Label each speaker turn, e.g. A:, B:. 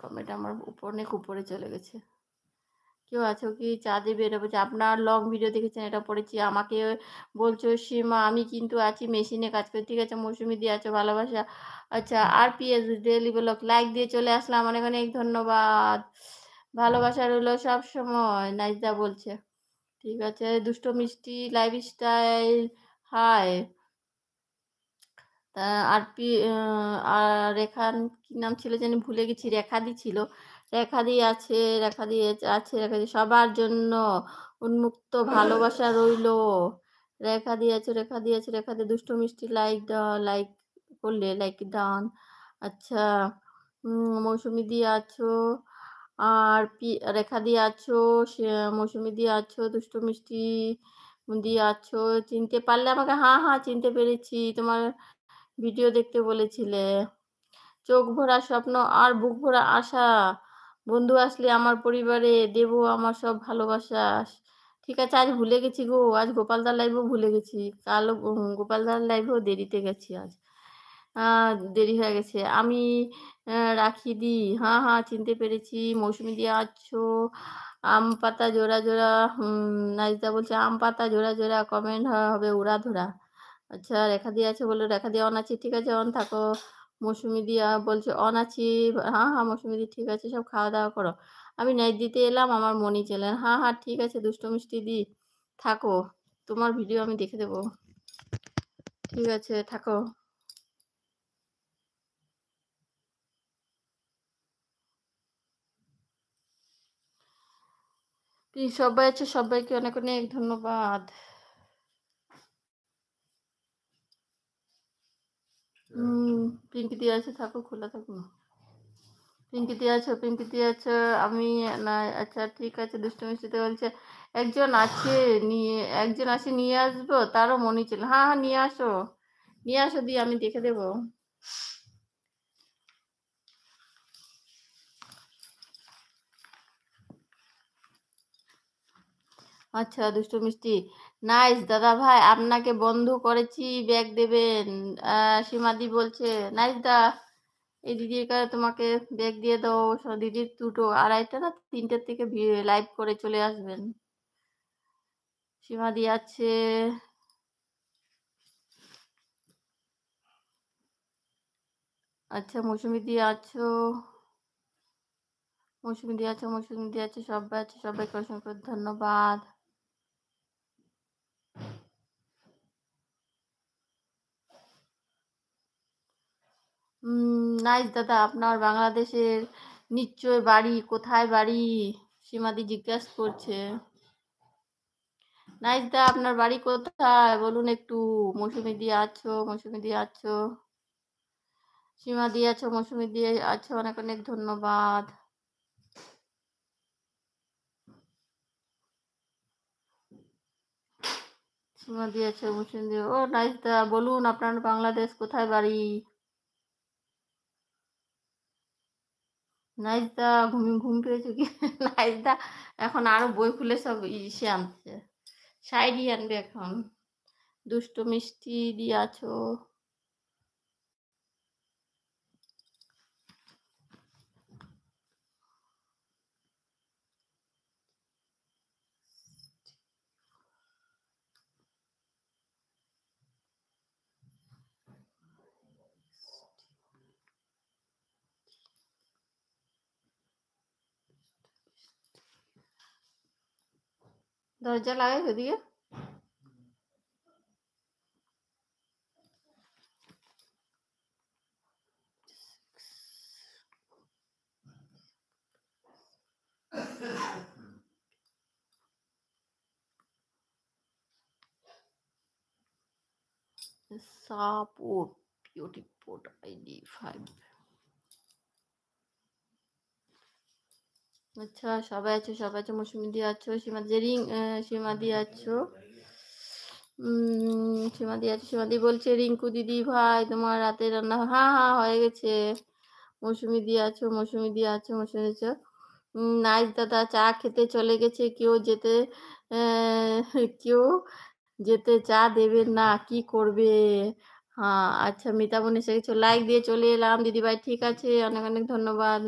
A: Comment আমার অনেক উপরে চলে গেছে। কেউ আছো কি? চা দেবে? এটা বলছে আপনার লং ভিডিও দেখেছেন এটা পড়েছি। আমাকে বলছো সীমা আমি কিন্তু আছি মেশিনে কাজ করি। ঠিক আছে মৌসুমী দি আছো ভালোবাসা। আচ্ছা RPS ডেইলি ব্লগ লাইক দিয়ে চলে আসলাম। অনেক অনেক ধন্যবাদ। ভালোবাসা রইলো সবসময় নাইজদা বলছে। ঠিক আছে দুষ্ট মিষ্টি লাইফস্টাইল হাই। আর আর রেখান কি নাম ছিল জানি ভুলে গেছি। রেখাদি ছিল। রেখাদি আছে রেখাদি আছে রেখাদি সবার জন্য উন্মুক্ত ভালোবাসা রইলো। রেখাদি আছে রেখাদি আছে রেখাদি দুষ্ট মিষ্টি লাইক লাইক করলে লাইক ডান। আচ্ছা মৌসুমি দিয়ে আছো আর রেখা দিয়ে আছো মৌসুমি দিয়ে আছো দুষ্ট মিষ্টি দিয়ে আছো। চিনতে পারলে আমাকে? হ্যাঁ হ্যাঁ চিনতে পেরেছি, তোমার ভিডিও দেখতে বলেছিলে। চোখ ভরা স্বপ্ন আর বুক ভরা আশা। বন্ধু আসলে আমার পরিবারে দেব আমার সব ভালোবাসা। ঠিক আছে আজ ভুলে গেছি গো, আজ গোপালদার লাইভও ভুলে গেছি। কালো গোপালদার লাইভেও দেরিতে গেছি আজ, দেরি হয়ে গেছে। আমি রাখি দি। হ্যাঁ হ্যাঁ চিনতে পেরেছি। মৌসুমি দিয়ে আছো আম পাতা জোড়া জোড়া। নাইজদা বলছে আম পাতা জোড়া জোড়া কমেন্ট হবে উড়া ধরা। আচ্ছা রেখা দিয়ে আছে বললো রেখা দিয়ে অন আছি। ঠিক আছে অন থাকো। মৌসুমি দিয়া বলছে অন আছি। হ্যাঁ হ্যাঁ মৌসুমি দি ঠিক আছে সব খাওয়া দাওয়া করো। আমি নাইট দিতে এলাম আমার মনি চ্যানেল। হ্যাঁ হ্যাঁ ঠিক আছে দুষ্ট মিষ্টি দি থাকো, তোমার ভিডিও আমি দেখে দেবো। ঠিক আছে থাকো। প্লিজ সবাই আছে সবাইকে অনেক অনেক ধন্যবাদ। পিঙ্কি দিয়ে আছে থাকো খোলা থাকো। পিঙ্কি দিয়ে আছো পিঙ্কি দিয়ে আছো আমি না। আচ্ছা ঠিক আছে দুষ্ট মিষ্টিতে বলছে একজন আছে একজন আছে নিয়ে আসবো তারও মনে ছিল। হ্যাঁ হ্যাঁ নিয়ে আসো দিয়ে আমি দেখে দেবো। আচ্ছা দুষ্ট মিষ্টি নাইস দাদা ভাই আপনাকে বন্ধ করেছি ব্যাগ দেবেন। সীমাদি বলছে নাইস দা এই দিদির কাছে তোমাকে ব্যাগ দিয়ে দাও। দিদির 2টো 2:30টা না 3টের থেকে লাইভ করে চলে আসবেন। সীমাদি আছে। আচ্ছা মৌসুমি দিয়ে আছো মৌসুমি দিয়ে আছো মৌসুমি দিয়ে আছে সবাই আছে সবাইকে অসংখ্য ধন্যবাদ। নাইস দাদা আপনার বাংলাদেশের নিশ্চয় বাড়ি কোথায় বাড়ি? সীমাদি জিজ্ঞাসা করছে। নাইস দা আপনার বাড়ি কোথায় বলুন একটু। মৌসুমি দিয়ে আছো মৌসুমি দিয়ে আছো সীমা দিয়ে আছো মৌসুমি দিয়ে আছো অনেক অনেক ধন্যবাদ। সীমা দিয়ে আছো মৌসুমি দিয়ে ও নাইস দা বলুন আপনার বাংলাদেশ কোথায় বাড়ি? নাইস দা ঘুম পেয়েছো কি? নাইস দা এখন আরো বই খুলে সব ইসে আনছে, শায়রি আনবে এখন। দুষ্ট মিষ্টি দিয়ে আছো। দরজা লাগাই ওদিকে। সাপোর্ট পিওটিপোর্ট ID 5। আচ্ছা সবাই আছো মৌসুমি দিয়ে আছো সীমা সীমা দিয়ে আছো সীমা দি বলছে রিঙ্কু দিদি ভাই তোমার রাতে রান্না হ্যাঁ হ্যাঁ হয়ে গেছে। মৌসুমি দিয়ে আছো মৌসুমি দিয়ে আছো মৌসুমি দিয়েছো। নাইস দাদা চা খেতে চলে গেছে কেউ যেতে চা দেবেন না কি করবে? হ্যাঁ আচ্ছা মিতা বোন এসে গেছো লাইক দিয়ে চলে এলাম দিদিভাই। ঠিক আছে অনেক অনেক ধন্যবাদ।